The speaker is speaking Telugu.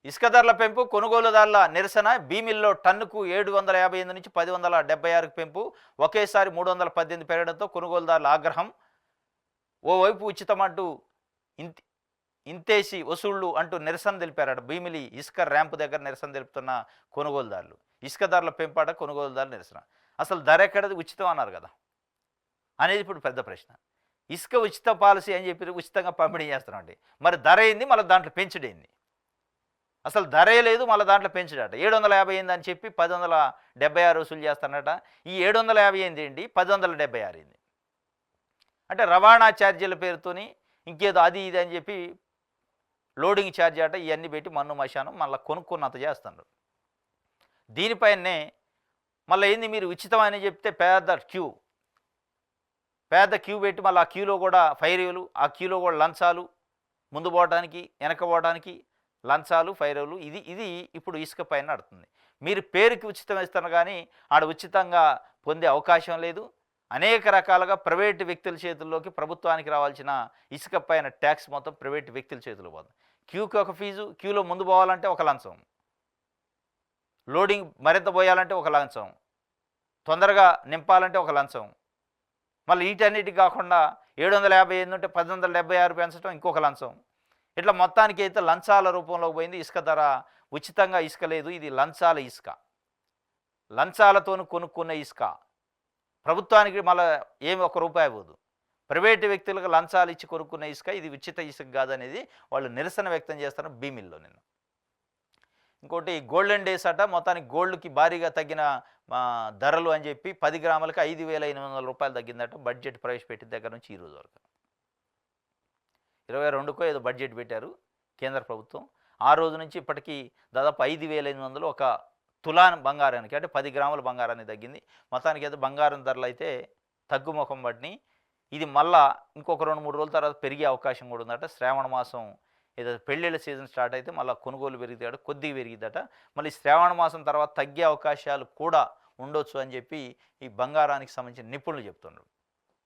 ఇసుక ధరల పెంపు, కొనుగోలుదారుల నిరసన. భీమిల్లో టన్నుకు 758 నుంచి 1076కు పెంపు. ఒకేసారి 318 పెరగడంతో కొనుగోలుదారుల ఆగ్రహం. ఓవైపు ఉచితమంటూ ఇంత్ ఇంతేసి వసూళ్లు అంటూ నిరసన తెలిపారట. భీమిలి ఇసుక ర్యాంపు దగ్గర నిరసన తెలుపుతున్న కొనుగోలుదారులు. ఇసుక ధరల పెంపాట, కొనుగోలుదారుల నిరసన. అసలు ధర ఎక్కడది? ఉచితం అన్నారు కదా అనేది ఇప్పుడు పెద్ద ప్రశ్న. ఇసుక ఉచిత పాలసీ అని చెప్పి ఉచితంగా పంపిణీ చేస్తున్నామండి. మరి ధర ఏంది, మళ్ళీ దాంట్లో పెంచుడేంది? అసలు ధరే లేదు, మళ్ళీ దాంట్లో పెంచుడట. 758 అని చెప్పి 1076 వసూలు చేస్తానట. ఈ 758 ఏంటి, 1076 ఏంది? అంటే రవాణా ఛార్జీల పేరుతోని ఇంకేదో అది ఇది అని చెప్పి లోడింగ్ ఛార్జ్ అట, ఇవన్నీ పెట్టి మన్ను మశానం మళ్ళీ కొనుక్కున్నంత చేస్తున్నారు. దీనిపైనే మళ్ళీ ఏంది, మీరు ఉచితం అని చెప్తే పెద్ద క్యూ పెట్టి మళ్ళీ ఆ క్యూలో కూడా ఫైర్లు, ఆ క్యూలో కూడా లంచాలు, ముందు పోవడానికి వెనక పోవడానికి లంచాలు, ఫైర్లు. ఇది ఇప్పుడు ఇసుక పైన నడుతుంది. మీరు పేరుకి ఉచితం ఇస్తున్నారు కానీ ఆడ ఉచితంగా పొందే అవకాశం లేదు. అనేక రకాలుగా ప్రైవేటు వ్యక్తుల చేతుల్లోకి ప్రభుత్వానికి రావాల్సిన ఇసుక పైన ట్యాక్స్ మొత్తం ప్రైవేటు వ్యక్తుల చేతుల్లో పోతుంది. క్యూకి ఒక ఫీజు, క్యూలో ముందు పోవాలంటే ఒక లంచం, లోడింగ్ మరింత పోయాలంటే ఒక లంచం, తొందరగా నింపాలంటే ఒక లంచం, మళ్ళీ వీటన్నిటికి కాకుండా 758 నుండి 1076 పెంచడం ఇంకొక లంచం. ఇట్లా మొత్తానికి అయితే లంచాల రూపంలోకి పోయింది ఇసుక ధర. ఉచితంగా ఇసుక లేదు, ఇది లంచాల ఇసుక. లంచాలతో కొనుక్కున్న ఇసుక. ప్రభుత్వానికి మళ్ళీ ఏమి ₹1 పోదు. ప్రైవేటు వ్యక్తులకు లంచాలు ఇచ్చి కొనుక్కున్న ఇసుక, ఇది ఉచిత ఇసుక కాదనేది వాళ్ళు నిరసన వ్యక్తం చేస్తారు భీమిల్లో నిన్న. ఇంకోటి గోల్డెన్ డేస్ అట. మొత్తానికి గోల్డ్కి భారీగా తగ్గిన ధరలు అని చెప్పి 10 గ్రాములకి ₹5,800 తగ్గిందట. బడ్జెట్ ప్రవేశపెట్టిన దగ్గర నుంచి ఈ రోజు వరకు 22కో ఏదో బడ్జెట్ పెట్టారు కేంద్ర ప్రభుత్వం. ఆ రోజు నుంచి ఇప్పటికీ దాదాపు 5,800 ఒక తులాన్ బంగారానికి, అంటే 10 గ్రాముల బంగారానికి తగ్గింది. మొత్తానికి అయితే బంగారం ధరలు అయితే తగ్గుముఖం పడినాయి. ఇది మళ్ళా ఇంకొక 2-3 రోజుల తర్వాత పెరిగే అవకాశం కూడా ఉందట. శ్రావణ మాసం ఏదో పెళ్ళిళ్ళ సీజన్ స్టార్ట్ అయితే మళ్ళీ కొనుగోలు పెరుగుతాడు, కొద్దిగా పెరిగిద్దట. మళ్ళీ శ్రావణ మాసం తర్వాత తగ్గే అవకాశాలు కూడా ఉండొచ్చు అని చెప్పి ఈ బంగారానికి సంబంధించిన నిపుణులు చెప్తున్నారు.